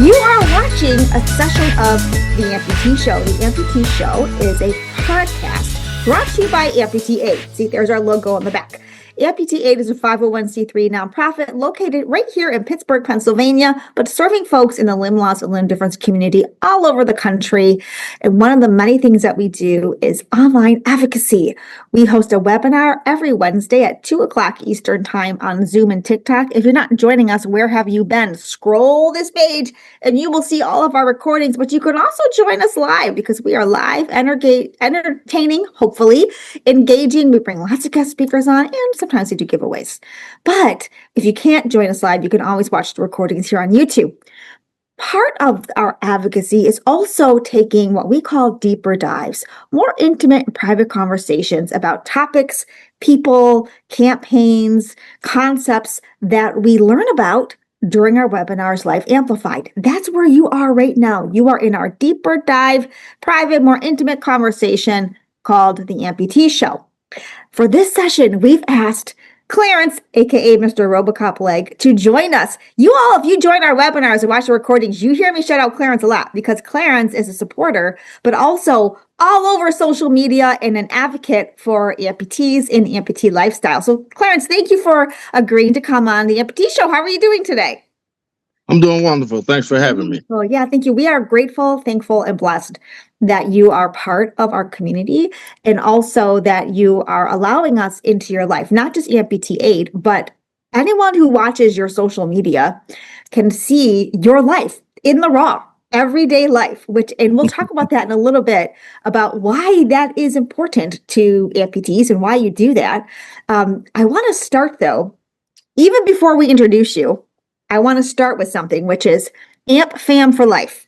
You are watching a session of the Amputee Show. The Amputee Show is a podcast brought to you by Amputee Aid. See, there's our logo on the back. Amputee Aid is a 501c3 nonprofit located right here in Pittsburgh, Pennsylvania, but serving folks in the limb loss and limb difference community all over the country. And one of the many things that we do is online advocacy. We host a webinar every Wednesday at 2 o'clock Eastern time on Zoom and TikTok. If you're not joining us, where have you been? Scroll this page and you will see all of our recordings, but you can also join us live because we are live, entertaining, hopefully, engaging. We bring lots of guest speakers on and sometimes we do giveaways. But if you can't join us live, you can always watch the recordings here on YouTube. Part of our advocacy is also taking what we call deeper dives, more intimate and private conversations about topics, people, campaigns, concepts that we learn about during our webinars Life Amplified. That's where you are right now. You are in our deeper dive, private, more intimate conversation called the Amputee Show. For this session, we've asked Clarence, aka Mr. Robo Cop Leg, to join us. You all, if you join our webinars and watch the recordings, you hear me shout out Clarence a lot because Clarence is a supporter, but also all over social media and an advocate for amputees and amputee lifestyle. So Clarence, thank you for agreeing to come on the Amputee Show. How are you doing today? I'm doing wonderful. Thanks for having me. Well, yeah, thank you. We are grateful, thankful, and blessed that you are part of our community and also that you are allowing us into your life, not just Amputee Aid, but anyone who watches your social media can see your life in the raw, everyday life, and we'll talk about that in a little bit about why that is important to amputees and why you do that. I want to start though, even before we introduce you, I want to start with something, which is Amp Fam for Life.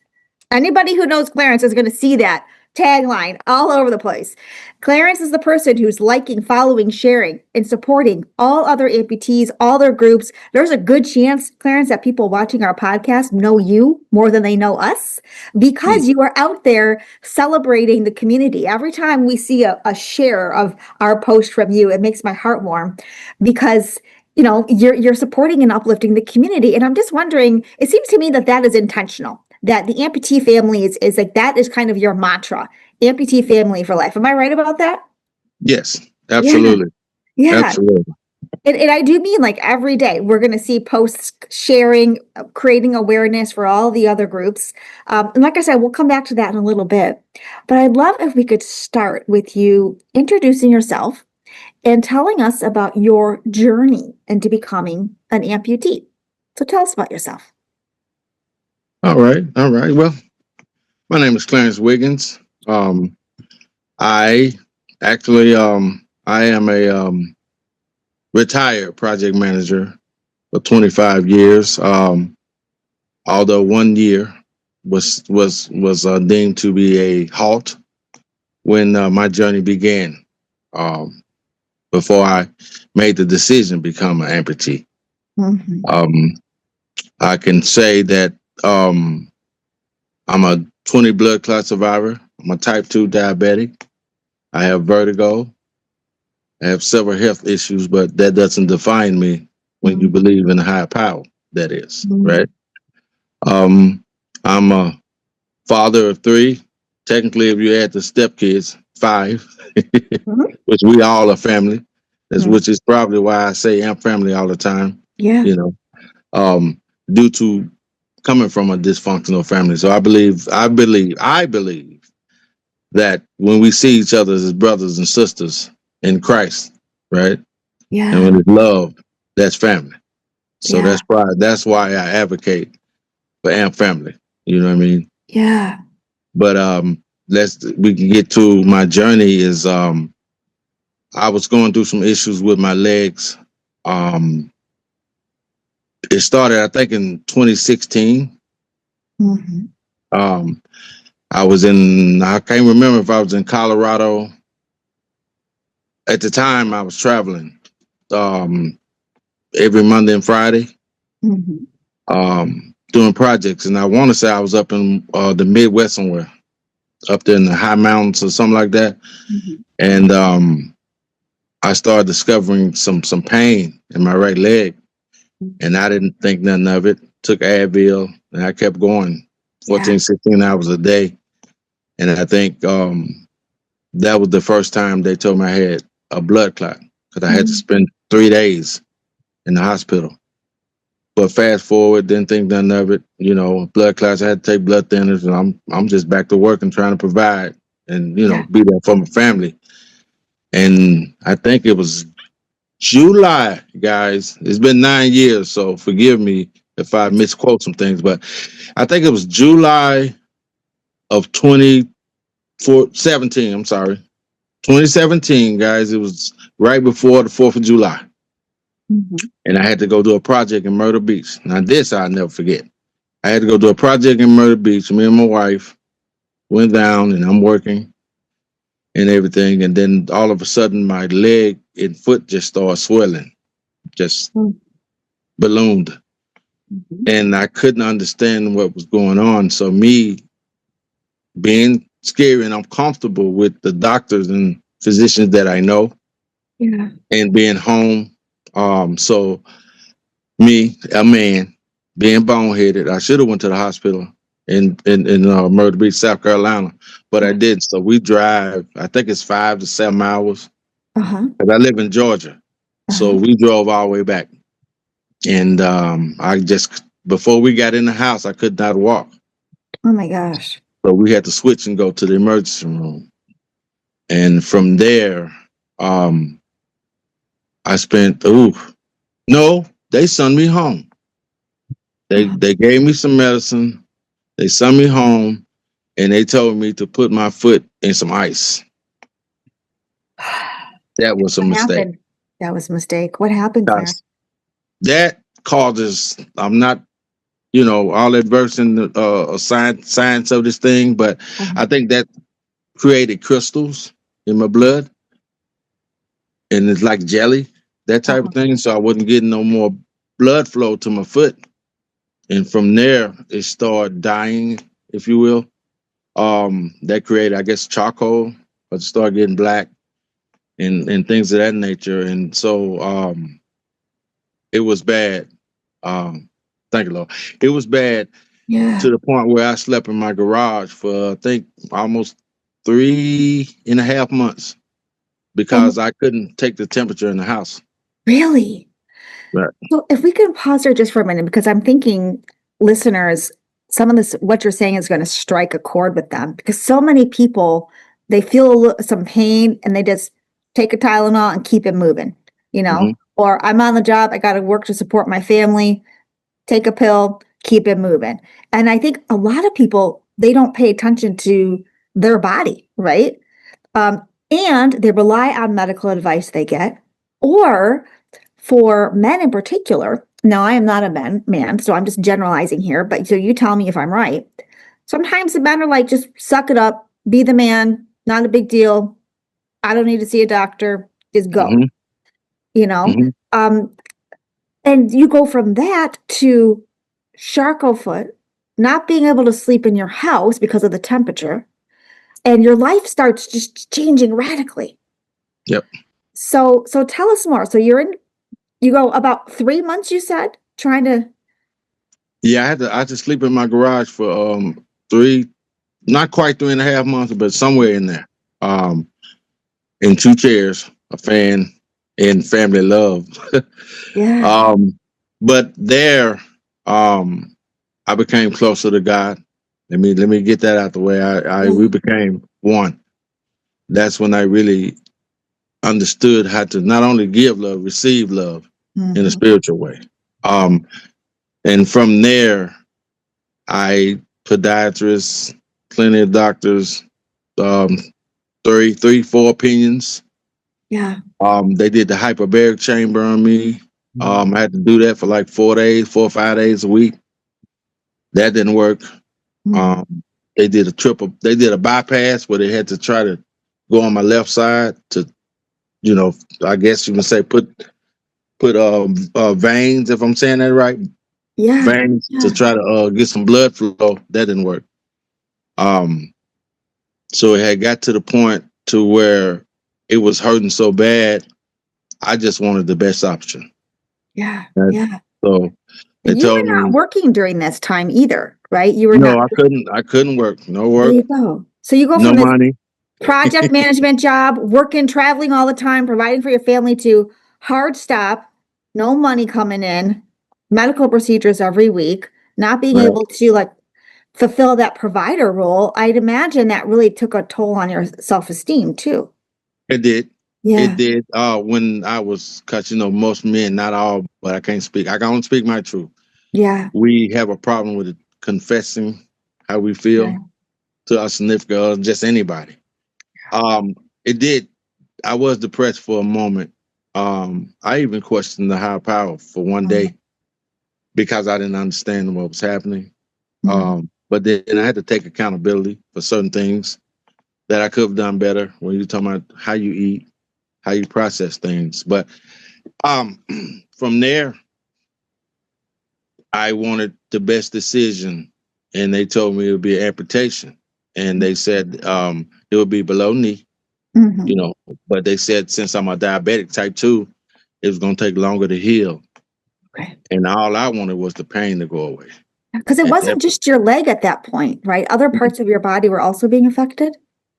Anybody who knows Clarence is going to see that tagline all over the place. Clarence is the person who's liking, following, sharing, and supporting all other amputees, all their groups. There's a good chance, Clarence, that people watching our podcast know you more than they know us because you are out there celebrating the community. Every time we see a share of our post from you, it makes my heart warm because you're supporting and uplifting the community. And I'm just wondering, it seems to me that is intentional, that the amputee family is like, that is kind of your mantra, amputee family for life. Am I right about that? Yes, absolutely. Yeah. Absolutely. And I do mean like every day we're going to see posts sharing, creating awareness for all the other groups. And like I said, we'll come back to that in a little bit. But I'd love if we could start with you introducing yourself and telling us about your journey into becoming an amputee. So tell us about yourself. All right. Well, my name is Clarence Wiggins. I am a retired project manager for 25 years. Although 1 year was deemed to be a halt when my journey began. Before I made the decision to become an amputee. Mm-hmm. I can say that I'm a 20 blood clot survivor. I'm a type 2 diabetic. I have vertigo. I have several health issues, but that doesn't define me when you believe in a higher power, that is, right? I'm a father of 3. Technically, if you add the stepkids, 5, which we all are family, which is probably why I say I'm family all the time. Yeah. Due to coming from a dysfunctional family. So I believe that when we see each other as brothers and sisters in Christ, right? Yeah. And when it's love, that's family. So that's why I advocate for Amp family. You know what I mean? Yeah. But we can get to my journey is I was going through some issues with my legs. It started, I think, in 2016. Mm-hmm. I can't remember if I was in Colorado. At the time, I was traveling every Monday and Friday doing projects. And I want to say I was up in the Midwest somewhere, up there in the high mountains or something like that. Mm-hmm. And I started discovering some pain in my right leg. and I didn't think nothing of it. Took Advil, and I kept going 14, 16 hours a day. And I think that was the first time they told me I had a blood clot because I had to spend 3 days in the hospital. But fast forward, didn't think nothing of it. You know, blood clots, I had to take blood thinners, and I'm just back to work and trying to provide and, you know, be there for my family. And I think it was July, guys. It's been 9 years, so forgive me if I misquote some things, but I think it was July of 2017. I'm sorry. 2017, guys. It was right before the 4th of July. And I had to go do a project in Myrtle Beach. Now, this I'll never forget. I had to go do a project in Myrtle Beach. Me and my wife went down, and I'm working and everything. And then all of a sudden, my leg and foot just started swelling, just ballooned. And I couldn't understand what was going on. So me being scary and uncomfortable with the doctors and physicians that I know and being home. So me, a man, being boneheaded, I should have went to the hospital in Myrtle Beach, South Carolina, but I didn't. So we drive, I think it's 5 to 7 hours. Because I live in Georgia. So we drove all the way back. And I just, before we got in the house, I could not walk. Oh my gosh. So we had to switch and go to the emergency room. And from there, I spent, they sent me home. They gave me some medicine. They sent me home, and they told me to put my foot in some ice. That was a mistake. That was a mistake. What happened, Clarence? That causes, I'm not, all that versed in the science of this thing, but I think that created crystals in my blood, and it's like jelly, that type of thing. So I wasn't getting no more blood flow to my foot, and from there it started dying, if you will. That created, I guess, charcoal, but it started getting black and things of that nature, and so it was bad. Thank you, Lord. It was bad to the point where I slept in my garage for, I think, almost 3.5 months because I couldn't take the temperature in the house. Really? Right. So if we can pause there just for a minute, because I'm thinking, listeners, some of this, what you're saying is going to strike a chord with them, because so many people, they feel some pain and they just take a Tylenol and keep it moving, or I'm on the job, I got to work to support my family, take a pill, keep it moving. And I think a lot of people, they don't pay attention to their body, right? And they rely on medical advice they get, or for men in particular. Now, I am not a man, so I'm just generalizing here, but so you tell me if I'm right. Sometimes the men are like, just suck it up, be the man, not a big deal. I don't need to see a doctor, just go, and you go from that to charcoal foot, not being able to sleep in your house because of the temperature, and your life starts just changing radically. Yep. So tell us more. So you go about 3 months, you said, trying to. Yeah, I had to sleep in my garage for not quite 3.5 months, but somewhere in there. In 2 chairs, a fan, and family love. But there, I became closer to God. Let me get that out the way. We became one. That's when I really understood how to not only give love, receive love in a spiritual way. And from there, I podiatrists, plenty of doctors, 4 opinions. Yeah. They did the hyperbaric chamber on me. I had to do that for like 4 or 5 days a week. That didn't work. They did a bypass where they had to try to go on my left side to, I guess you would say put veins, if I'm saying that right. Yeah. Veins to try to get some blood flow. That didn't work. So it had got to the point to where it was hurting so bad, I just wanted the best option. Yeah. So they You told were not me, working during this time either, right? You were no, not. I couldn't work. No There work, you go. So you go no from this money. project management job, working, traveling all the time, providing for your family to hard stop, no money coming in, medical procedures every week, not being Right. able to like fulfill that provider role. I'd imagine that really took a toll on your self-esteem too. It did. It Yeah. did. When I was, cause most men, not all, but I can't speak. I can only speak my truth. Yeah. We have a problem with confessing how we Yeah. feel to our significant other, just anybody. It did. I was depressed for a moment. I even questioned the higher power for one day because I didn't understand what was happening. But then I had to take accountability for certain things that I could have done better when you're talking about how you eat, how you process things. But from there, I wanted the best decision, and they told me it would be an amputation. And they said it would be below knee, Mhm. but they said since I'm a diabetic type 2, it was going to take longer to heal. Okay. And all I wanted was the pain to go away. Because it At wasn't that, just your leg at that point, right? Other parts of your body were also being affected.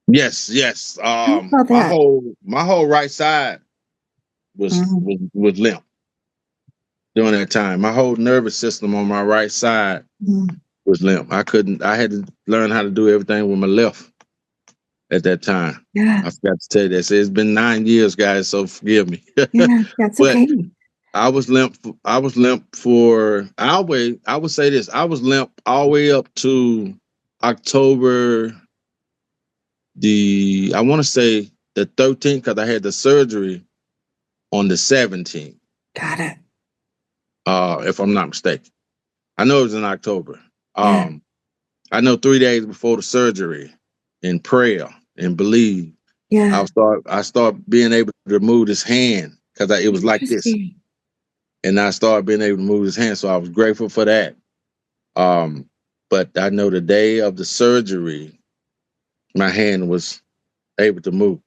yes. How about My that? whole right side Mhm. was limp during that time. My whole nervous system on my right side Mhm. was limp. I had to learn how to do everything with my left at that time. Yeah. I forgot to tell you that. So it's been 9 years, guys, so forgive me. Yeah. That's But okay. I was limp. I was limp for I would say this. I was limp all the way up to October I want to say the 13th, because I had the surgery on the 17th, Got it. if I'm not mistaken. I know it was in October. Yeah. I know 3 days before the surgery, in prayer and believe, Yeah. I start being able to move this hand because it was like this, Interesting. and I started being able to move this hand. So I was grateful for that. But I know the day of the surgery, my hand was able to move.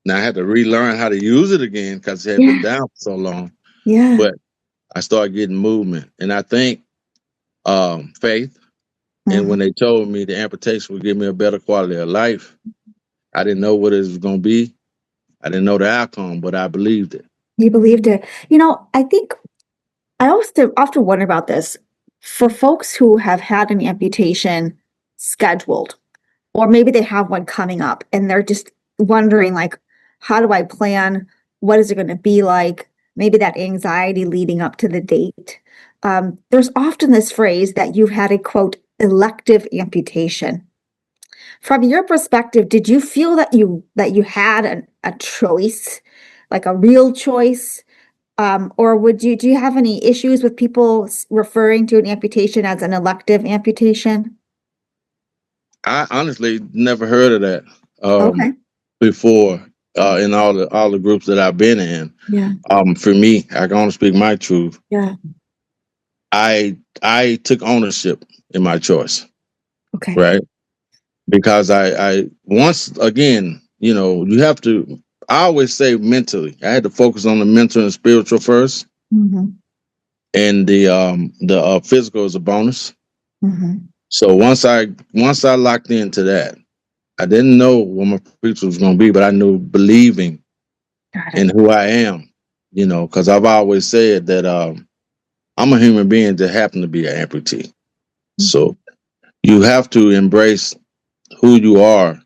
Now I had to relearn how to use it again because it had been Yeah. down for so long. Yeah. But I started getting movement, and I think faith. And when Mhm. they told me the amputation would give me a better quality of life, I didn't know what it was going to be. I didn't know the outcome, but I believed it. You believed it. I think I also often wonder about this for folks who have had an amputation scheduled, or maybe they have one coming up and they're just wondering, like, how do I plan? What is it going to be like? Maybe that anxiety leading up to the date. There's often this phrase that you've had a quote, elective amputation. From your perspective, did you feel that you had a choice, like a real choice? Or do you have any issues with people referring to an amputation as an elective amputation? I honestly never heard of that Okay. before in all the groups that I've been in. Yeah. For me, I can only speak my truth. Yeah. I took ownership in my choice, Okay. right? Because I once again, you have to. I always say mentally, I had to focus on the mental and spiritual first, Hmm. and the physical is a bonus. Hmm. So once I locked into that, I didn't know what my future was going to be, but I knew believing Got in it. who I am. Because I've always said that I'm a human being that happened to be an amputee. Mhm. So you have to embrace who you are,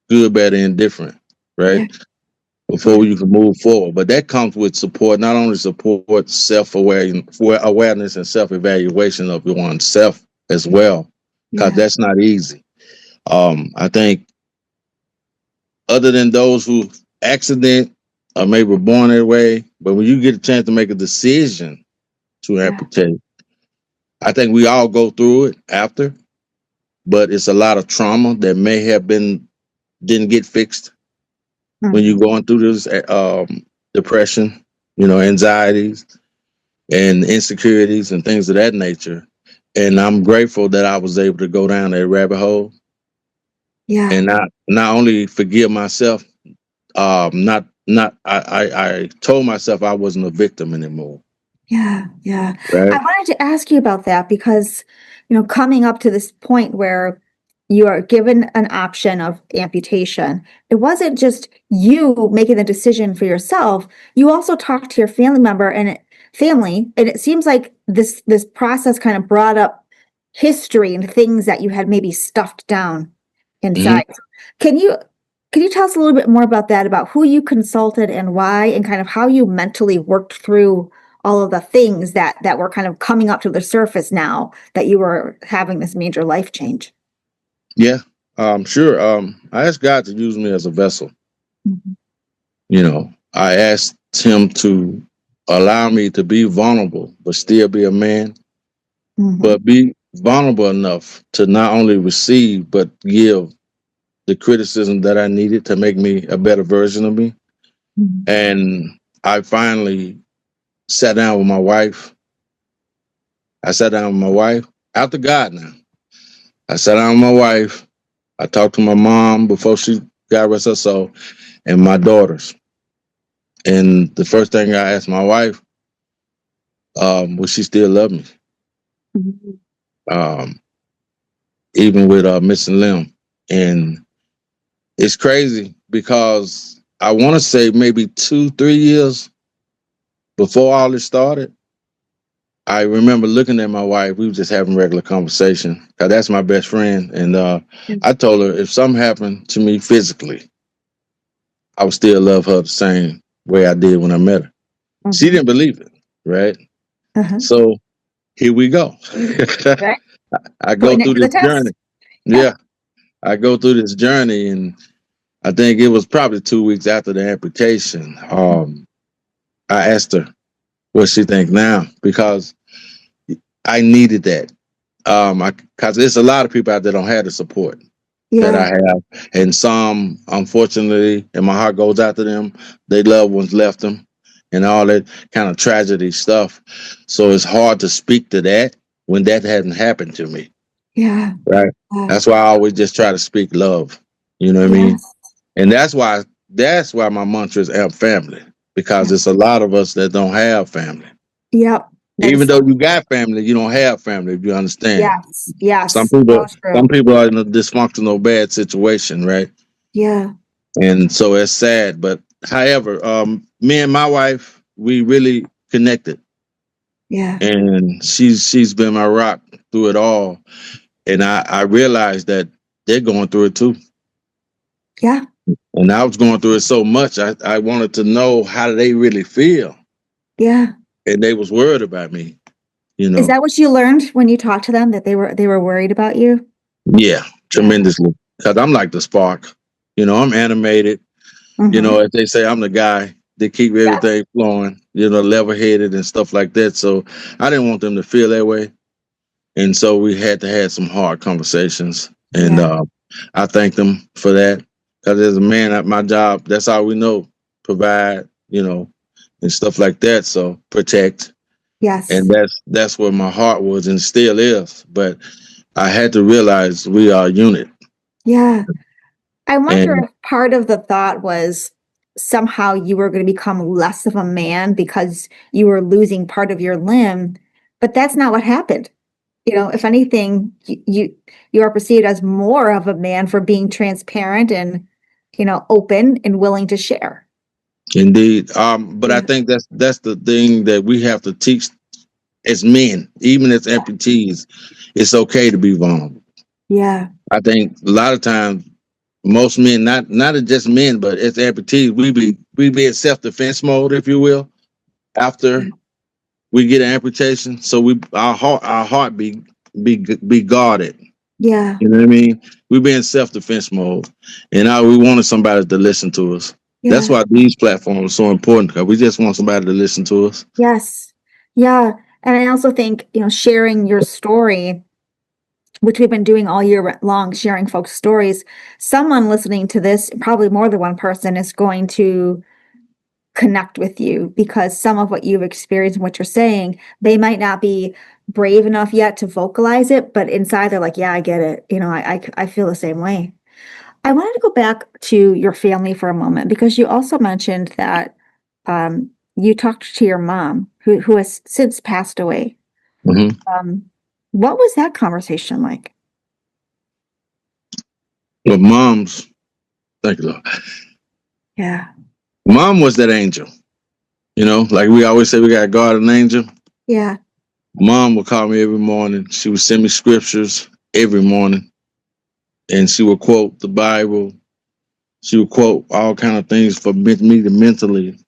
good, bad, and indifferent, right? Yeah. Before you can move forward. But that comes with support, not only support, awareness and self-evaluation of oneself as well, because Yeah. that's not easy. I think other than those who accident or maybe were born that way, but when you get a chance to make a decision to Yeah. amputate, I think we all go through it after, but it's a lot of trauma that may have didn't get fixed when you're Mhm. going through this depression, anxieties and insecurities and things of that nature. And I'm grateful that I was able to go down that rabbit hole Yeah. and not only forgive myself, not I told myself I wasn't a victim anymore. Yeah, yeah. I right? wanted to ask you about that because, coming up to this point where you are given an option of amputation, it wasn't just you making the decision for yourself. You also talked to your family, and it seems like this process kind of brought up history and things that you had maybe stuffed down Mhm. inside. Can you can you tell us a little bit more about that, about who you consulted and why, and kind of how you mentally worked through all of the things that were kind of coming up to the surface now that you were having this major life change? Yeah, sure. I asked God to use me as a vessel. Mhm. I asked Him to allow me to be vulnerable, but still be a man, Mhm. but be vulnerable enough to not only receive, but give the criticism that I needed to make me a better version of me. Mhm. And I finally sat down with my wife. I sat down with my wife after God now. I sat down with my wife. I talked to my mom before she got rest her soul, and my daughters. And the first thing I asked my wife, would she still love me? Mhm. Um, even with missing limb. And it's crazy because I want to say maybe 2, 3 years before all this started, I remember looking at my wife. We were just having regular conversation. That's my best friend. And I told her if something happened to me physically, I would still love her the same way I did when I met her. She Mhm. didn't believe it, right? Uh-huh. So here we go. Right. I go Putting it through to the this journey. test. Yeah. Yeah, I go through this journey, and I think it was probably 2 weeks after the amputation. I asked her what she think now because I needed that. Because there's a lot of people out there don't have the support that I Yeah. have, and some, unfortunately, and my heart goes out to them. Their loved ones left them, and all that kind of tragedy stuff. So it's hard to speak to that when that hadn't happened to me. Yeah. Right. Yeah. That's why I always just try to speak love. You know what I mean? Yes. And that's why my mantra is Amp Family, because Yeah. it's a lot of us that don't have family. Yep. That is Even so though you got family, you don't have family, if you understand. yes. Some Yes. people So true. some people are in a dysfunctional bad situation, right? Yeah. And so it's sad. But however, me and my wife, we really connected. Yeah. And she's been my rock through it all. And I realized that they're going through it too. Yeah. And I was going through it so much, I wanted to know how do they really feel. Yeah. And they was worried about me, you Is know. that what you learned when you talked to them, that they were worried about you? Yeah, Yeah. tremendously. Because I'm like the spark. I'm animated. Mhm. As they say, I'm the guy that keep Yes. everything flowing, level headed and stuff like that. So I didn't want them to feel that way. And so we had to have some hard conversations. And Yeah. I thank them for that. Because as a man at my job, that's all we know, provide, and stuff like that. So protect. And Yes. that's where my heart was and still is. But I had to realize we are a unit. Yeah. I wonder And if part of the thought was somehow you were going to become less of a man because you were losing part of your limb, but that's not what happened. If anything, you are perceived as more of a man for being transparent and, open and willing to share. indeed. But I Yeah. think that's the thing that we have to teach as men, even as amputees. It's okay to be vulnerable. Yeah. I think a lot of times most men, not just men, but as amputees, we be in self defense mode, if you will, after Yeah. we get an amputation. So our heart be guarded. Yeah. You know what I mean? We be in self defense mode, and we wanted somebody to listen to us. That's Yeah. why these platforms are so important, because we just want somebody to listen to us. Yes. Yeah. And I also think, sharing your story, which we've been doing all year long, sharing folks' stories, someone listening to this, probably more than one person, is going to connect with you because some of what you've experienced and what you're saying, they might not be brave enough yet to vocalize it, but inside they're like, yeah, I get it. I feel the same way. I wanted to go back to your family for a moment because you also mentioned that you talked to your mom, who has since passed away. Mm-hmm. What was that conversation like? Well, thank you, Lord. Yeah. Mom was that angel. Like we always say, we got a guardian angel. Yeah. Mom would call me every morning. She would send me scriptures every morning. And she would quote the Bible. She would quote all kind of things for me to mentally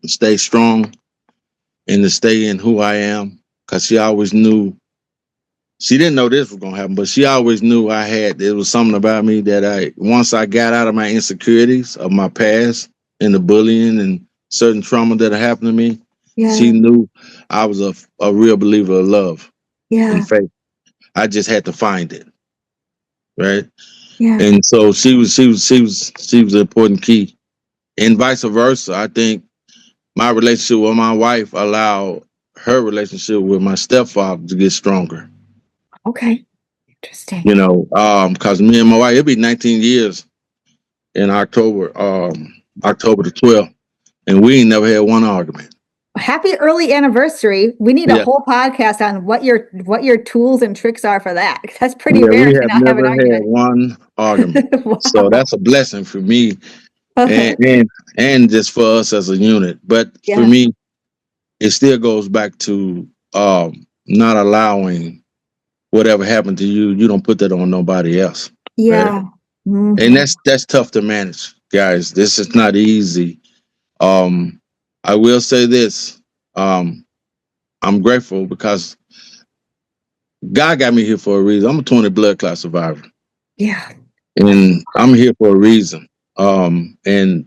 stay strong and to stay in who I am. Because she always knew, she didn't know this was going to happen, but she always knew there was something about me that once I got out of my insecurities of my past and the bullying and certain trauma that had happened to me, she knew I was a real believer of love and faith. I just had to find it. Right. Yeah. And so she was an important key. And vice versa. I think my relationship with my wife allowed her relationship with my stepfather to get stronger. Okay. Interesting. Because me and my wife, it'll be 19 years in October the 12th, and we ain't never had one argument. Happy early anniversary. We need a whole podcast on what your tools and tricks are for that. That's pretty rare We to have not have an never had argument. one argument. Wow. So that's a blessing for me and just for us as a unit. But for me, it still goes back to not allowing whatever happened to you. You don't put that on nobody else. Yeah. Right? Mm-hmm. And that's tough to manage, guys. This is not easy. I will say this. I'm grateful because God got me here for a reason. I'm a 20 blood clot survivor. Yeah. And I'm here for a reason. And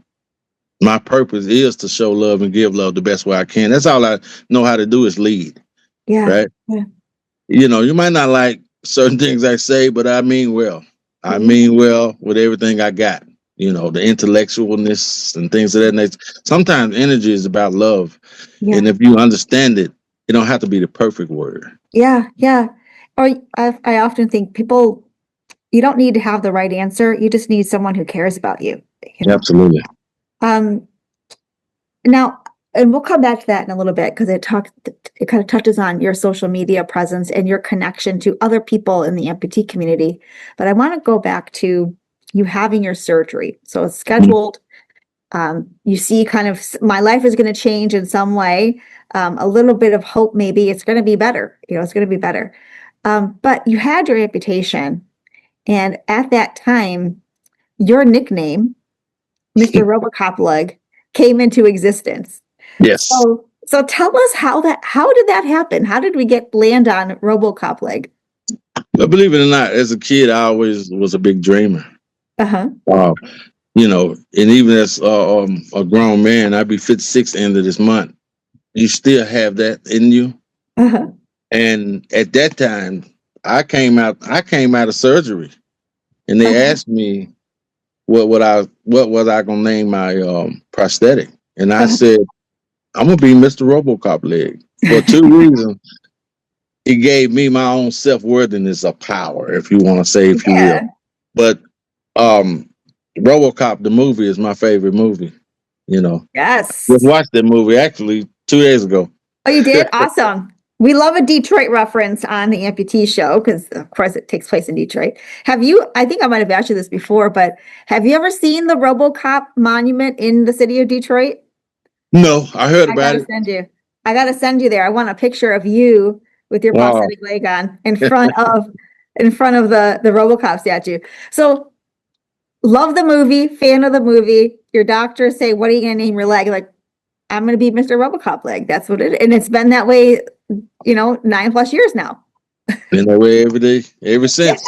my purpose is to show love and give love the best way I can. That's all I know how to do is lead. Yeah. Right. Yeah. You might not like certain things I say, but I mean well. I mean well with everything I got. The intellectualness and things of that nature. Sometimes energy is about love. Yeah. And if you understand it, it don't have to be the perfect word. Yeah. Yeah. Or I often think people, you don't need to have the right answer. You just need someone who cares about you. Absolutely. Now, and we'll come back to that in a little bit because it kind of touches on your social media presence and your connection to other people in the amputee community. But I want to go back to you having your surgery. So it's scheduled. You see kind of my life is going to change in some way. A little bit of hope, maybe it's going to be better. It's going to be better. But you had your amputation. And at that time, your nickname, Mr. Robo Cop Leg, came into existence. Yes. So tell us how did that happen? How did we land on Robo Cop Leg? But believe it or not, as a kid, I always was a big dreamer. Uh-huh. And even as a grown man, I'd be 56 end of this month. You still have that in you. Uh-huh. And at that time, I came out of surgery, and they asked me what was I gonna name my prosthetic, and I said I'm gonna be Mr. Robo Cop Leg for two reasons. It gave me my own self-worthiness of power, if you want to say, if you will. But RoboCop the movie is my favorite movie. Yes. Just watched that movie actually 2 days ago. Oh, you did? Awesome. We love a Detroit reference on the Amputee Show because, of course, it takes place in Detroit. I think I might have asked you this before, but have you ever seen the RoboCop monument in the city of Detroit? No, I heard about it. I got to send you there. I want a picture of you with your prosthetic leg on in front of the RoboCop statue. So, love the movie, fan of the movie. Your doctors say, "What are you going to name your leg?" Like, I'm going to be Mr. RoboCop Leg. That's what it is. And it's been that way, 9+ years now. Been that way every day, ever since.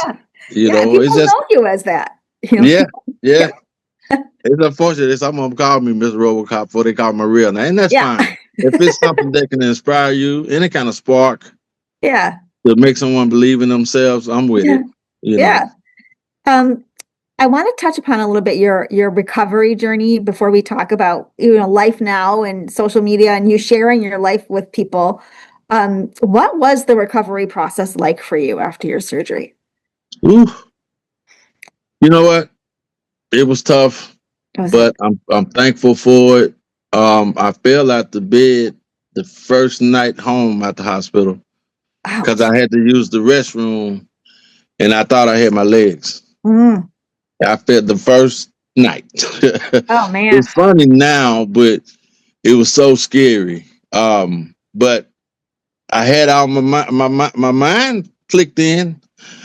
People it's just know you as that. Yeah. It's unfortunate. I'm gonna call me Mr. RoboCop before they call my real name. And that's fine. If it's something that can inspire you, any kind of spark, to make someone believe in themselves, I'm with it. I want to touch upon a little bit your recovery journey before we talk about life now and social media and you sharing your life with people. What was the recovery process like for you after your surgery? Ooh. You know what? It was tough, but I'm thankful for it. I fell out the bed the first night home at the hospital because Ouch. I had to use the restroom and I thought I had my legs. Mm. I fell the first night. Oh man. It's funny now, but it was so scary. But I had all my mind clicked in,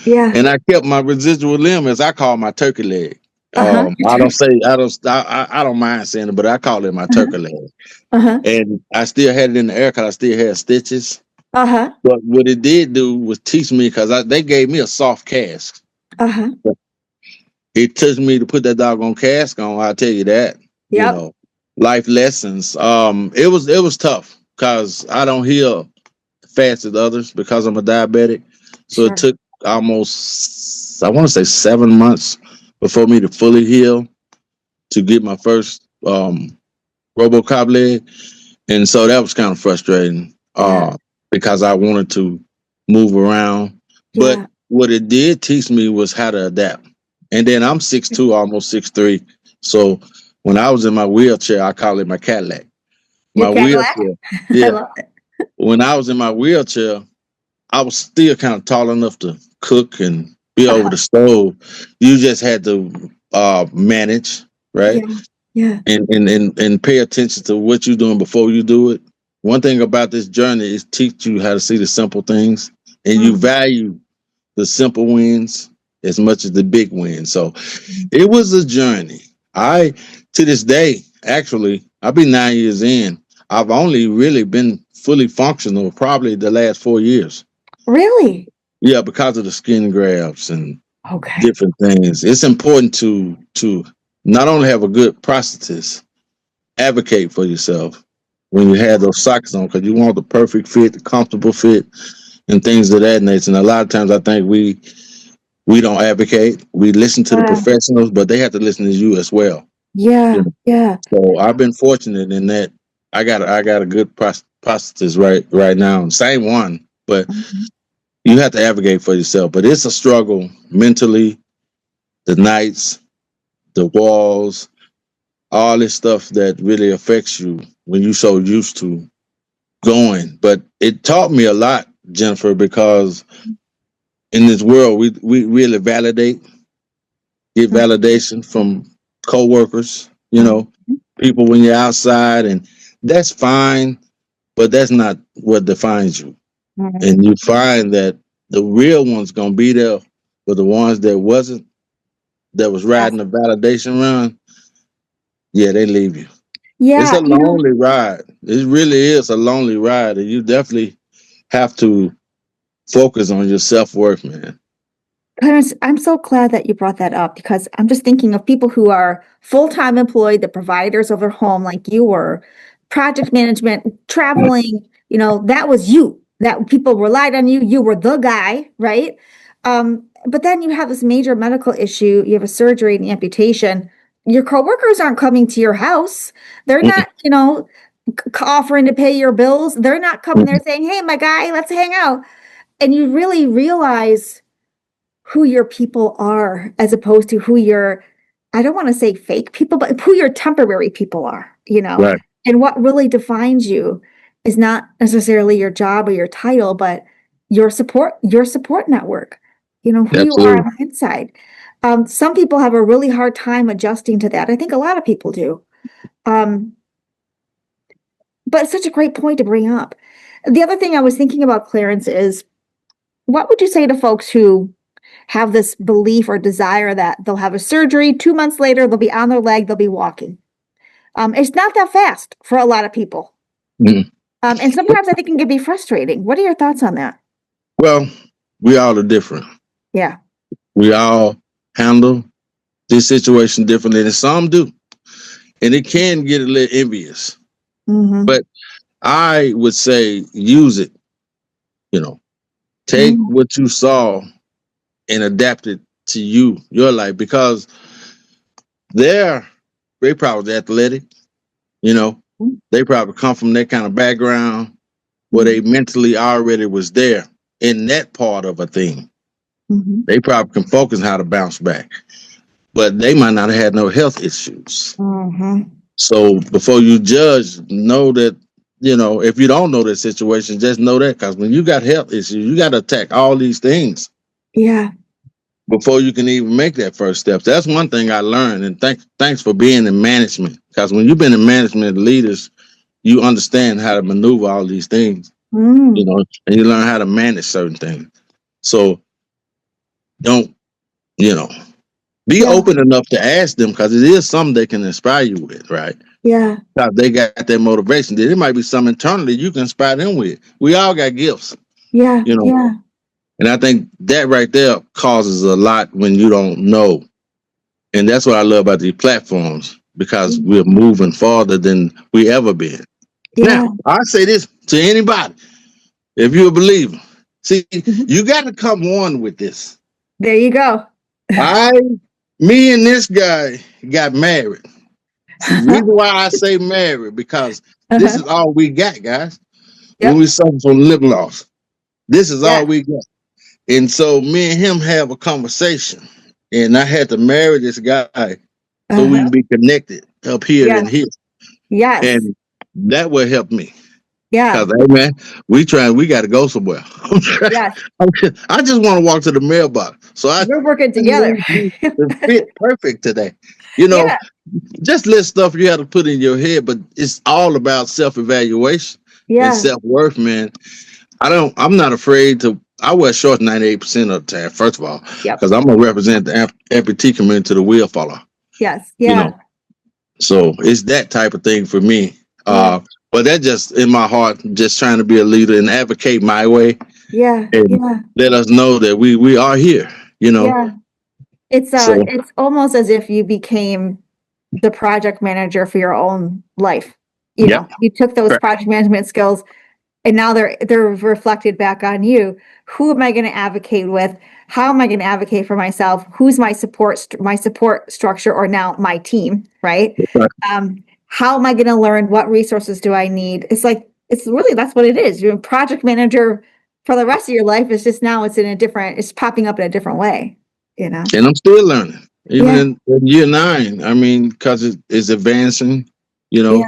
Yeah. and I kept my residual limb, as I call my turkey leg. Uh-huh. I don't mind saying it, but I call it my Uh-huh. turkey leg. Uh-huh. And I still had it in the air because I still had stitches. Uh-huh. But what it did do was teach me, because they gave me a soft cast. Uh-huh. It took me to put that doggone cast on. I'll tell you that. You Yep. know, life lessons. It was tough because I don't heal fast as others because I'm a diabetic. So it Sure. took almost, I want to say, 7 months before me to fully heal to get my first Robo Cop Leg. And so that was kind of frustrating Yeah. because I wanted to move around. But Yeah. what it did teach me was how to adapt. And then I'm 6'2", almost 6'3". So when I was in my wheelchair, I call it my Cadillac. Your My Cadillac? wheelchair. I Yeah. love it. When I was in my wheelchair, I was still kind of tall enough to cook and be over Uh-huh. the stove. You just had to manage, right? Yeah. Yeah. And pay attention to what you're doing before you do it. One thing about this journey is teach you how to see the simple things, and you Mhm. value the simple wins as much as the big wins. So it was a journey. To this day, actually, I'll be 9 years in. I've only really been fully functional probably the last 4 years. Really? Yeah, because of the skin grafts and Okay. different things. It's important to not only have a good prosthetist, advocate for yourself when you have those sockets on, because you want the perfect fit, the comfortable fit, and things of that nature. And a lot of times I think we don't advocate. We listen to the Yeah. professionals, but they have to listen to you as well. You Yeah. know? Yeah. So I've been fortunate in that I got a good prosthetist right now, same one, but Mhm. you have to advocate for yourself. But it's a struggle mentally, the nights, the walls, all this stuff that really affects you when you're so used to going. But it taught me a lot, Jennifer, because in this world we really get validation from coworkers, Mhm. people when you're outside, and that's fine, but that's not what defines you. Mhm. And you find that the real ones gonna be there, but the ones that was Yeah. riding the validation run, yeah, they leave you. It's a Yeah. lonely ride. It really is a lonely ride, and you definitely have to focus on your self-worth, man. Clarence, I'm so glad that you brought that up because I'm just thinking of people who are full-time employed, the providers of their home, like you were, project management, traveling, that was you, that people relied on you. You were the guy, right? But then you have this major medical issue, you have a surgery and amputation. Your coworkers aren't coming to your house. They're Mm-mm, not, offering to pay your bills. They're not coming there mm-mm. saying, hey, my guy, let's hang out. And you really realize who your people are as opposed to who your, I don't want to say fake people, but who your temporary people are, Right. and what really defines you is not necessarily your job or your title, but your support network, who you are Absolutely. on the inside. Some people have a really hard time adjusting to that. I think a lot of people do. Um, but it's such a great point to bring up. The other thing I was thinking about, Clarence, is what would you say to folks who have this belief or desire that they'll have a surgery, 2 months later, they'll be on their leg, they'll be walking? It's not that fast for a lot of people. Mm-mm. And sometimes I think it can be frustrating. What are your thoughts on that? Well, we all are different. Yeah. We all handle this situation differently, and some do. And it can get a little envious. Mm-hmm. But I would say use it, you know. Take Mm-hmm. what you saw and adapt it to your life, because they probably athletic, you know. They probably come from that kind of background where they mentally already was there in that part of a thing. Mm-hmm. They probably can focus on how to bounce back, but they might not have had no health issues. Mm-hmm. So before you judge, know that, if you don't know the situation, just know that, because when you got health issues, you got to attack all these things Yeah. before you can even make that first step. That's one thing I learned, and thanks for being in management, because when you've been in management leaders, you understand how to maneuver all these things, Mm. and you learn how to manage certain things. So don't, be Yeah. open enough to ask them, because it is something they can inspire you with, right? Yeah. Because they got that motivation. There might be something internally you can inspire them with. We all got gifts, Yeah. you know. Yeah. And I think that right there causes a lot when you don't know. And that's what I love about these platforms, because we're moving farther than we ever been. Yeah. Now, I say this to anybody, if you're a believer, see, you got to come one with this. There you go. Me and this guy got married. The reason why I say married, because this is all we got, guys. Yep. When we suffer from lip loss, this is all Yeah. we got. And so me and him have a conversation, and I had to marry this guy so we can be connected up here and here. Yes. And that will help me. Yeah. Because, hey, man, we got to go somewhere. Yes. I just want to walk to the mailbox. So We're working together. It fit perfect today. Yeah. Just list stuff you have to put in your head, but it's all about self-evaluation Yeah. and self-worth, man. I'm not afraid to. I wear shorts 98% of the time, first of all, Yep. because I'm gonna represent the amputee community to the wheel follower. Yes. Yeah. So it's that type of thing for me. Yeah. But that just in my heart, just trying to be a leader and advocate my way. Yeah. And Yeah. let us know that we are here. Yeah. It's So, it's almost as if you became the project manager for your own life. Yep. You took those Correct. project management skills, and now they're reflected back on you. Who am I going to advocate with? How am I going to advocate for myself? Who's my support structure, or now my team, right? How am I going to learn? What resources do I need? It's really, that's what it is. You're a project manager for the rest of your life. It's just now it's popping up in a different way, And I'm still learning, even Yeah. in year 9. I mean, because it's advancing, Yeah.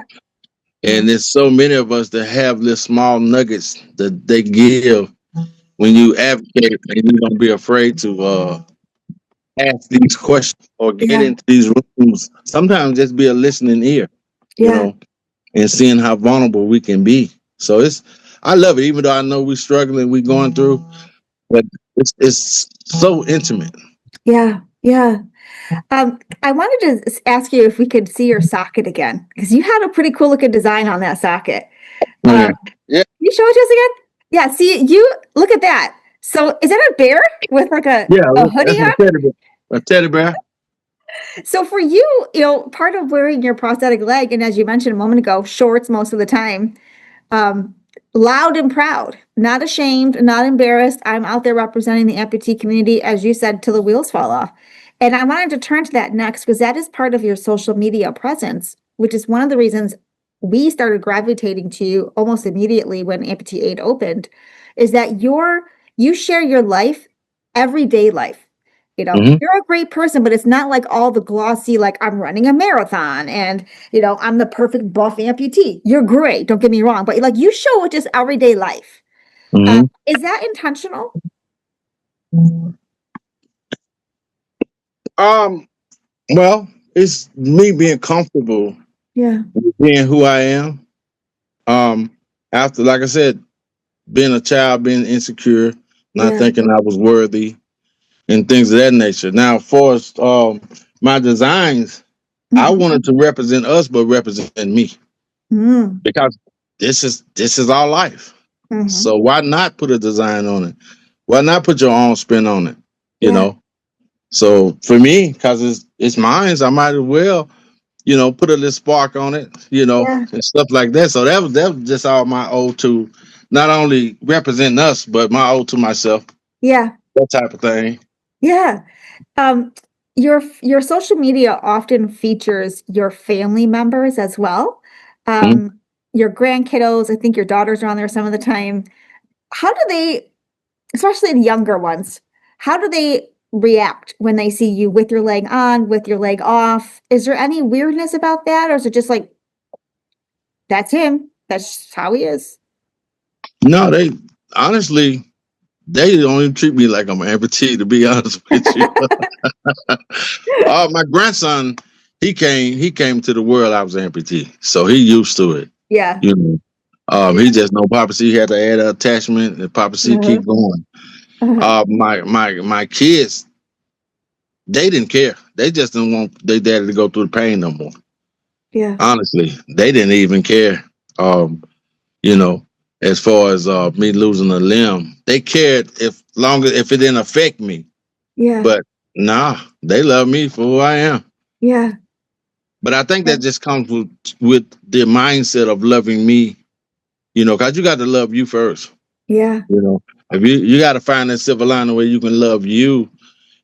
and there's so many of us that have little small nuggets that they give when you advocate, and you don't be afraid to ask these questions or get Yeah. into these rooms. Sometimes just be a listening ear, Yeah. and seeing how vulnerable we can be. So I love it, even though I know we're struggling, we're going through, but it's so intimate. Yeah. Yeah. I wanted to ask you if we could see your socket again, because you had a pretty cool looking design on that socket. Yeah. Can you show it to us again? Yeah. See, you look at that. So is that a bear with like a hoodie on? A teddy bear. So for you, part of wearing your prosthetic leg, and as you mentioned a moment ago, shorts most of the time, loud and proud, not ashamed, not embarrassed. I'm out there representing the amputee community, as you said, till the wheels fall off. And I wanted to turn to that next, because that is part of your social media presence, which is one of the reasons we started gravitating to you almost immediately when Amputee Aid opened, is that you share your life, everyday life. You're a great person, but it's not like all the glossy, like I'm running a marathon and, I'm the perfect buff amputee. You're great. Don't get me wrong. But like you show just everyday life. Is that intentional? Well, it's me being comfortable with being who I am. After, like I said, being a child, being insecure, not thinking I was worthy, and things of that nature. Now, for my designs, I wanted to represent us, but represent me, because this is our life. So why not put a design on it? Why not put your own spin on it? So for me, because it's mine, I might as well, put a little spark on it, and stuff like that. So that was just all my ode to not only representing us, but my ode to myself. Yeah. That type of thing. Yeah. Your social media often features your family members as well. Your grandkiddos, I think your daughters are on there some of the time. How do they, especially the younger ones, how do they react when they see you with your leg on, with your leg off? Is there any weirdness about that? Or is it just like, that's him? That's how he is? No, they honestly, they don't even treat me like I'm an amputee, to be honest with you. My grandson, he came to the world. I was an amputee, so he used to it. Yeah. You know, he just know Papa C had to add an attachment, and Papa C keep going. My kids, they didn't care. They just didn't want their daddy to go through the pain no more. Yeah. Honestly, they didn't even care. You know, as far as me losing a limb, they cared if it didn't affect me. Yeah. But nah, they love me for who I am. Yeah. But I think that just comes with the mindset of loving me, you know, because you got to love you first. Yeah. You know, if you got to find that silver lining where you can love you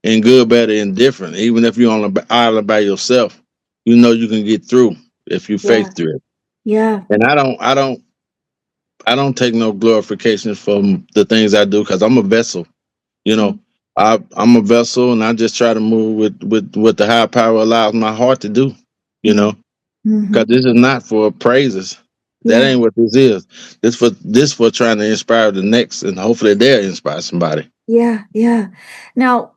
in good, better, and different. Even if you're on an island by yourself, you know you can get through if you face through it. Yeah. And I don't take no glorification from the things I do because I'm a vessel. You know, I'm a vessel, and I just try to move with what the higher power allows my heart to do. You know, because this is not for praises. That ain't what this is. This for trying to inspire the next, and hopefully they'll inspire somebody. Yeah. Yeah. Now,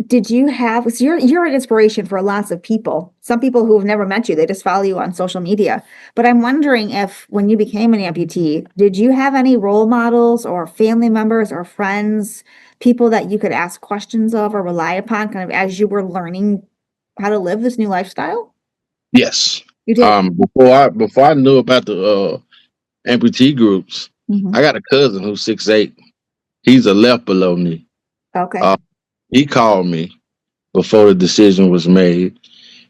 did you have, so you're an inspiration for lots of people. Some people who have never met you, they just follow you on social media. But I'm wondering if when you became an amputee, did you have any role models or family members or friends, people that you could ask questions of or rely upon kind of as you were learning how to live this new lifestyle? Yes. You did. Before I knew about the amputee groups, I got a cousin who's 6'8". He's a left below me. Okay. He called me before the decision was made,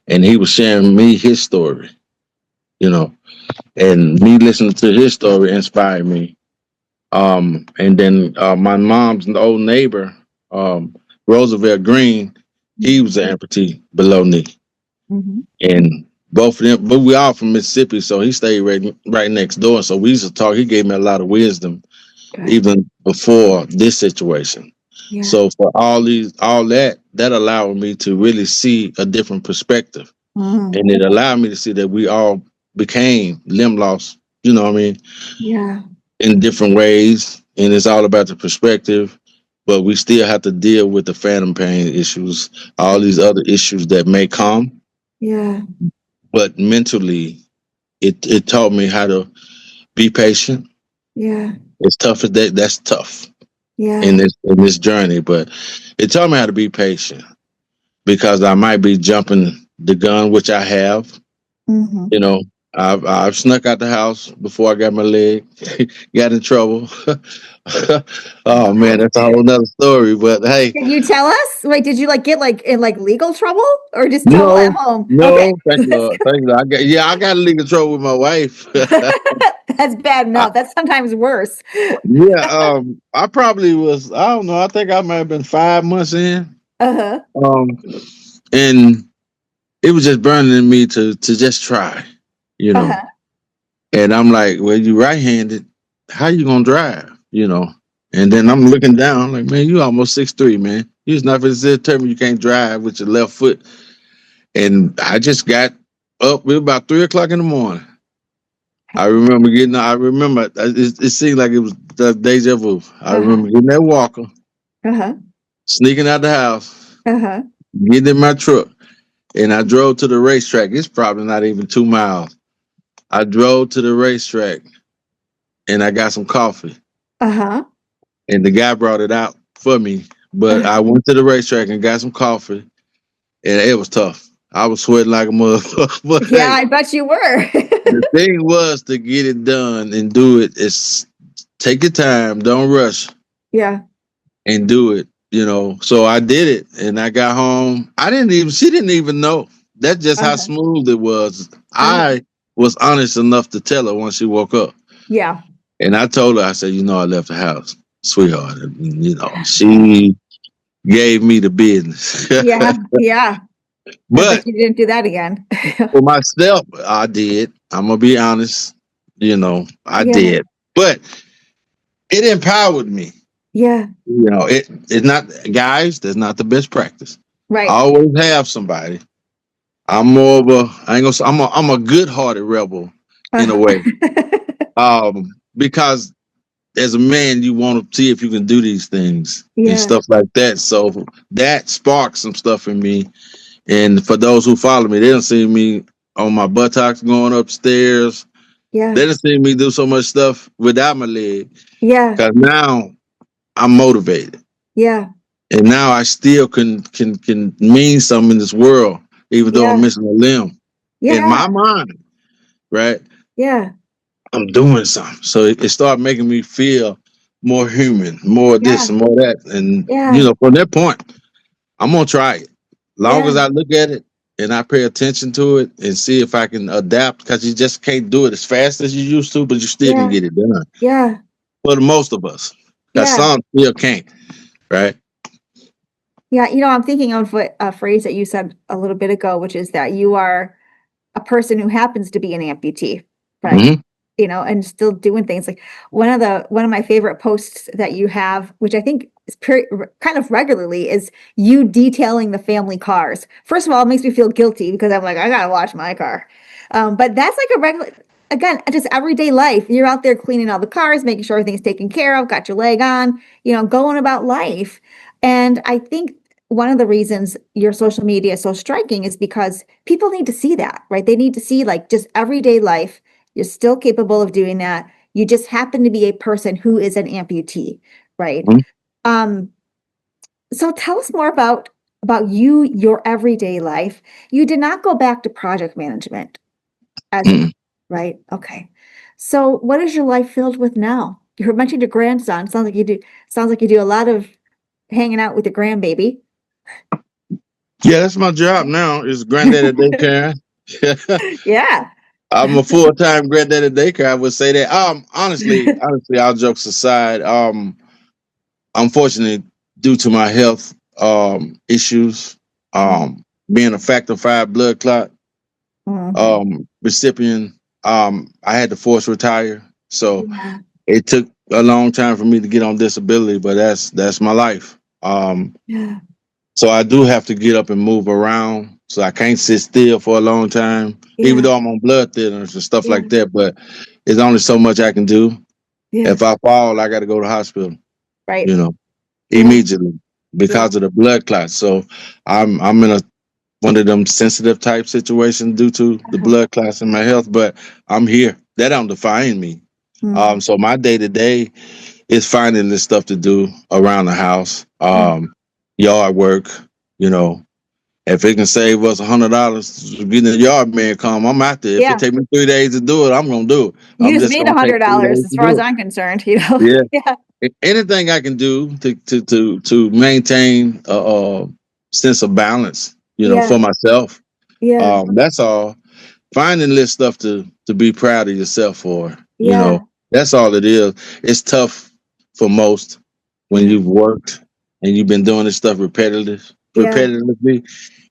and he was sharing me his story, you know, and me listening to his story inspired me. And then my mom's old neighbor, Roosevelt Green, he was an amputee below knee. And both of them, but we all from Mississippi, so he stayed right next door. So we used to talk. He gave me a lot of wisdom, even before this situation. Yeah. So for all that allowed me to really see a different perspective. And it allowed me to see that we all became limb loss, you know what I mean? Yeah. In different ways. And it's all about the perspective. But we still have to deal with the phantom pain issues, all these other issues that may come. Yeah. But mentally, it taught me how to be patient. Yeah. As tough as that's tough. Yeah. In this journey, but it taught me how to be patient because I might be jumping the gun, which I have. You know, I've snuck out the house before I got my leg, got in trouble. Oh man, that's a whole nother story. But hey, can you tell us? Wait, did you get in legal trouble or just trouble at home? No, okay. Thank you. I got legal trouble with my wife. That's bad enough. That's sometimes worse. Yeah, I probably was. I don't know. I think I might have been 5 months in. And it was just burning in me to just try, you know. And I'm like, well, you right-handed, how you gonna drive, you know? And then I'm looking down, like, man, you almost 6'3", man. You's not going to tell me you can't drive with your left foot. And I just got up. It was about 3 o'clock in the morning. I remember it seemed like it was the deja vu. I remember getting that walker, sneaking out the house, getting in my truck, and I drove to the racetrack. It's probably not even 2 miles. I drove to the racetrack, and I got some coffee. And the guy brought it out for me. But I went to the racetrack and got some coffee, and it was tough. I was sweating like a motherfucker. Yeah, I bet you were. The thing was to get it done and do it is take your time, don't rush. Yeah. And do it, you know. So I did it and I got home. She didn't even know. That's just how smooth it was. I was honest enough to tell her once she woke up. Yeah. And I told her, I said, you know, I left the house, sweetheart. And, you know, she gave me the business. Yeah. But you didn't do that again. For myself, I did. I'm gonna be honest. You know, I did. But it empowered me. Yeah. You know, it's not, guys, that's not the best practice. Right. I always have somebody. I'm more of a, I ain't gonna say, I'm a good-hearted rebel in a Uh-huh. way. Because as a man, you want to see if you can do these things and Yeah. stuff like that. So that sparks some stuff in me. And for those who follow me, they don't see me on my buttocks going upstairs. Yeah. They don't see me do so much stuff without my leg. Yeah. Because now I'm motivated. Yeah. And now I still can mean something in this world, even though I'm Yeah. missing a limb. In my Yeah. mind, right? Yeah. I'm doing something. So it started making me feel more human, more this Yeah. and more that. And, Yeah. from that point, I'm going to try it. Long Yeah. as I look at it and I pay attention to it and see if I can adapt, because you just can't do it as fast as you used to, but you still can Yeah. get it done. Yeah. For the most of us. Because Yeah. some still can't, right? Yeah. I'm thinking of what a phrase that you said a little bit ago, which is that you are a person who happens to be an amputee, right? Mm-hmm. And still doing things like one of my favorite posts that you have, which I think is kind of regularly, is you detailing the family cars. First of all, it makes me feel guilty because I'm like, I gotta wash my car. But that's like a regular, again, just everyday life. You're out there cleaning all the cars, making sure everything's taken care of, got your leg on, going about life. And I think one of the reasons your social media is so striking is because people need to see that, right? They need to see like just everyday life. You're still capable of doing that. You just happen to be a person who is an amputee, right? Mm-hmm. Um, so tell us more about you, your everyday life. You did not go back to project management as a, Mm-hmm. right? Okay. So what is your life filled with now? You mentioned your grandson. Sounds like you do a lot of hanging out with your grandbaby. Yeah, that's my job now, is granddaddy daycare. Yeah. I'm a full-time granddaddy daycare. I would say that. Honestly, all jokes aside, unfortunately, due to my health issues, being a factor five blood clot Mhm. recipient, I had to force retire. So Yeah. it took a long time for me to get on disability, but that's my life. Yeah. So I do have to get up and move around. So I can't sit still for a long time, even Yeah. though I'm on blood thinners and stuff Yeah. like that. But there's only so much I can do. Yeah. If I fall, I got to go to the hospital, Right. Yeah. immediately Yeah. because of the blood clots. So I'm in one of them sensitive type situations due to the Uh-huh. blood clots in my health. But I'm here. That don't define me. Mhm. So my day to day is finding this stuff to do around the house, yard work. You know, if it can save us $100 getting the yard man come, I'm out there. If it Yeah. take me 3 days to do it, I'm gonna do it. You I'm just just made gonna take 3 days $100 as to far do as it. I'm concerned, Yeah. Yeah. Anything I can do to maintain a sense of balance, Yeah. for myself. Yeah. That's all. Finding this stuff to be proud of yourself for, Yeah. that's all it is. It's tough for most when Yeah. you've worked and you've been doing this stuff Yeah. repetitively,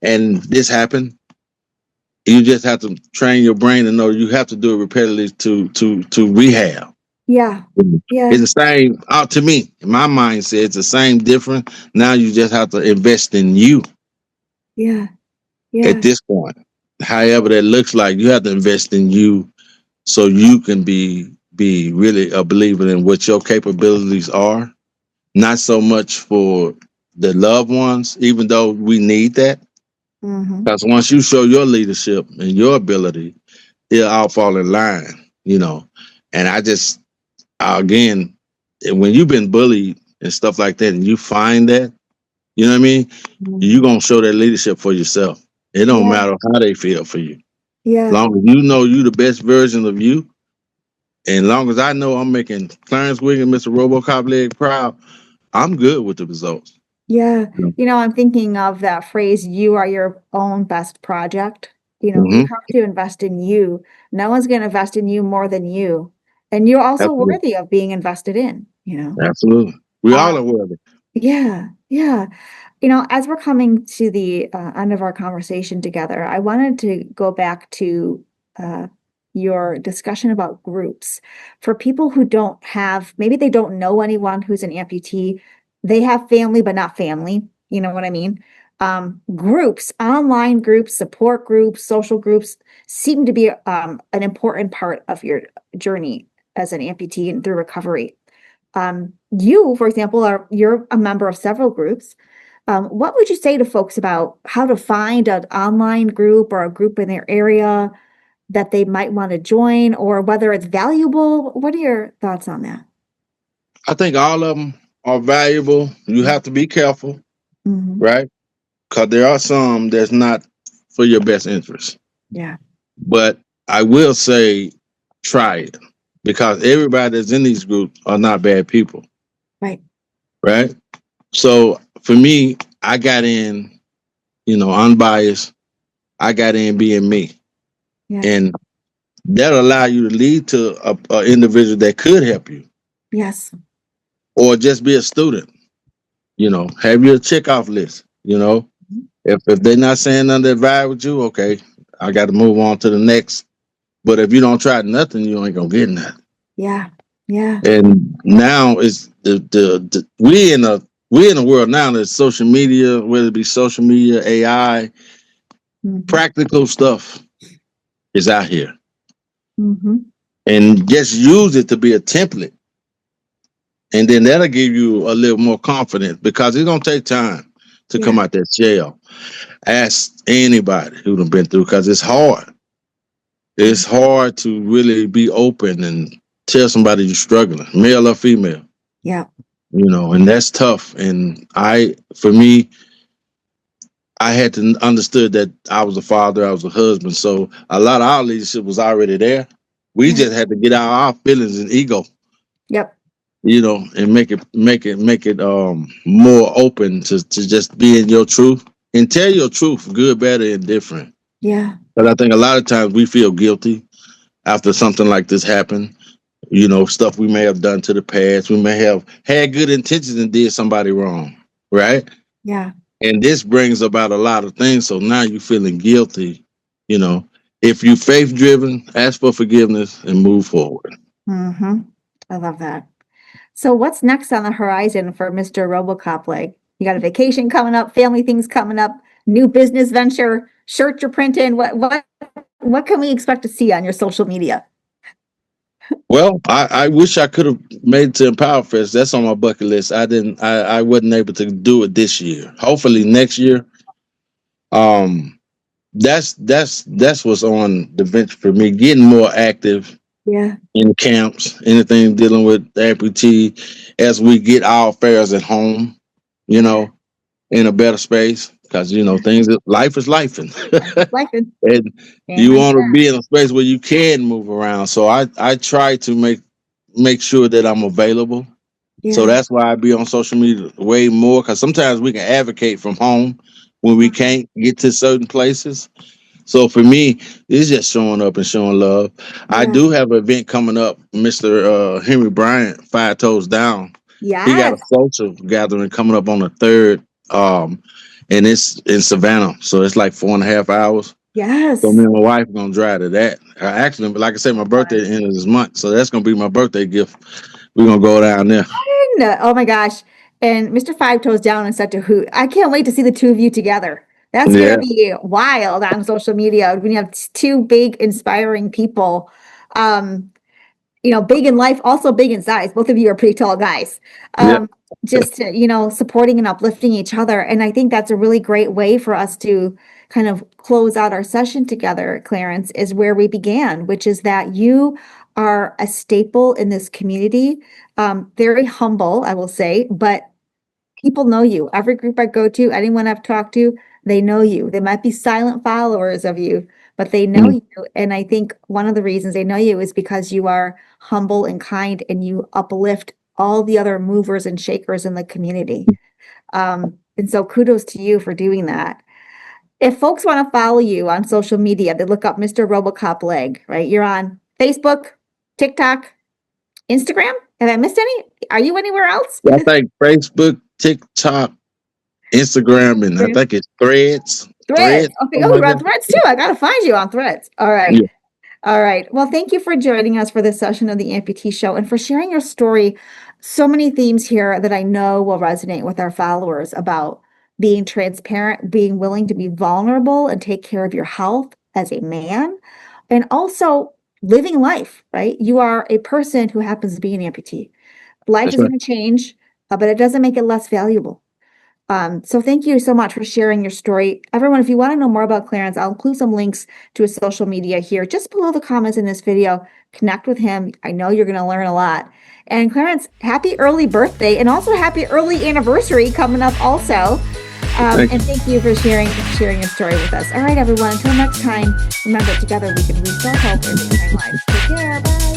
and this happened. You just have to train your brain to know you have to do it repetitively to rehab. Yeah. Yeah. It's the same to me. In my mindset, it's the same difference. Now you just have to invest in you Yeah. at Yeah. this point. However that looks like, you have to invest in you so you can be really a believer in what your capabilities are. Not so much for the loved ones, even though we need that. Mm-hmm. Because once you show your leadership and your ability, it'll all fall in line. And I just, again, when you've been bullied and stuff like that, and you find that, you know what I mean? You're going to show that leadership for yourself. It don't Yeah. matter how they feel for you. As Yeah. long as you know you the best version of you, and long as I know I'm making Clarence Wiggin, Mr. Robo Cop Leg proud, I'm good with the results. Yeah. Yeah. I'm thinking of that phrase, you are your own best project. You Mm-hmm. have to invest in you. No one's going to invest in you more than you. And you're also Absolutely. worthy of being invested in. Absolutely. We all Um, are worthy. yeah. Yeah. As we're coming to the end of our conversation together, I wanted to go back to uh, your discussion about groups. For people who don't have, maybe they don't know anyone who's an amputee, they have family, but not family. You know what I mean? Groups, online groups, support groups, social groups seem to be an important part of your journey as an amputee and through recovery. You, for example, you're a member of several groups. What would you say to folks about how to find an online group or a group in their area that they might want to join, or whether it's valuable? What are your thoughts on that? I think all of them are valuable. You have to be careful, right? Because there are some that's not for your best interest. Yeah. But I will say, try it, because everybody that's in these groups are not bad people. Right. Right. So for me, I got in, unbiased. I got in being me. Yeah. And that'll allow you to lead to a individual that could help you. Yes. Or just be a student. Have your checkoff list. If they're not saying nothing that vibe with you, okay, I got to move on to the next. But if you don't try nothing, you ain't gonna get nothing. Yeah. Yeah. And now it's we in a world now that's social media, whether it be social media, AI, practical stuff is out here. And just use it to be a template. And then that'll give you a little more confidence, because it's gonna take time to come out that shell. Ask anybody who done been through, because it's hard. It's hard to really be open and tell somebody you're struggling, male or female. Yeah. And that's tough. And for me, I had to understood that I was a father, I was a husband. So a lot of our leadership was already there. We just had to get out our feelings and ego. Yep. And make it more open to just being your truth and tell your truth, good, bad, or indifferent. Yeah. But I think a lot of times we feel guilty after something like this happened. Stuff we may have done to the past. We may have had good intentions and did somebody wrong, right? Yeah. And this brings about a lot of things. So now you're feeling guilty. If you're faith-driven, ask for forgiveness and move forward. I love that. So what's next on the horizon for Mr. Robo Cop Leg? You got a vacation coming up, family things coming up, new business venture, shirt you're printing. What can we expect to see on your social media? Well, I wish I could have made it to Empower Fest. That's on my bucket list. I wasn't able to do it this year. Hopefully next year. That's what's on the venture for me. Getting more active. Yeah. In camps, anything dealing with amputee, as we get our affairs at home, in a better space, because life is life, and you want to be in a space where you can move around. So I try to make sure that I'm available. Yeah. So that's why I be on social media way more, because sometimes we can advocate from home when we can't get to certain places. So for me, it's just showing up and showing love. Yeah. I do have an event coming up, Mr. Henry Bryant, 5 Toes Down. Yeah, he got a social gathering coming up on the 3rd, and it's in Savannah, so it's like 4.5 hours. Yes. So me and my wife are gonna drive to that. Actually, like I said, my birthday at the end of this month, so that's gonna be my birthday gift. We're gonna go down there. Oh my gosh! And Mr. 5 Toes Down is such a hoot. I can't wait to see the two of you together. That's going to be wild on social media when you have two big, inspiring people, big in life, also big in size. Both of you are pretty tall guys. Just, supporting and uplifting each other. And I think that's a really great way for us to kind of close out our session together, Clarence, is where we began, which is that you are a staple in this community. Very humble, I will say, but people know you. Every group I go to, anyone I've talked to, they know you. They might be silent followers of you, but they know you. And I think one of the reasons they know you is because you are humble and kind, and you uplift all the other movers and shakers in the community. And so kudos to you for doing that. If folks want to follow you on social media, they look up Mr. Robo Cop Leg, right? You're on Facebook, TikTok, Instagram. Have I missed any? Are you anywhere else? I think Facebook, TikTok, Instagram, and I think it's Threads. Okay. Oh, you're on Threads too. I gotta find you on Threads. All right. All right. Well, thank you for joining us for this session of the Amputee Show and for sharing your story. So many themes here that I know will resonate with our followers about being transparent, being willing to be vulnerable and take care of your health as a man, and also living life, right? You are a person who happens to be an amputee. Life That's is right. going to change, but it doesn't make it less valuable. So thank you so much for sharing your story. Everyone, if you want to know more about Clarence, I'll include some links to his social media here, just below the comments in this video. Connect with him. I know you're going to learn a lot. And Clarence, happy early birthday and also happy early anniversary coming up also. And thank you for sharing your story with us. All right, everyone, until next time, remember, together we can restore hope and maintain life. Take care. Bye.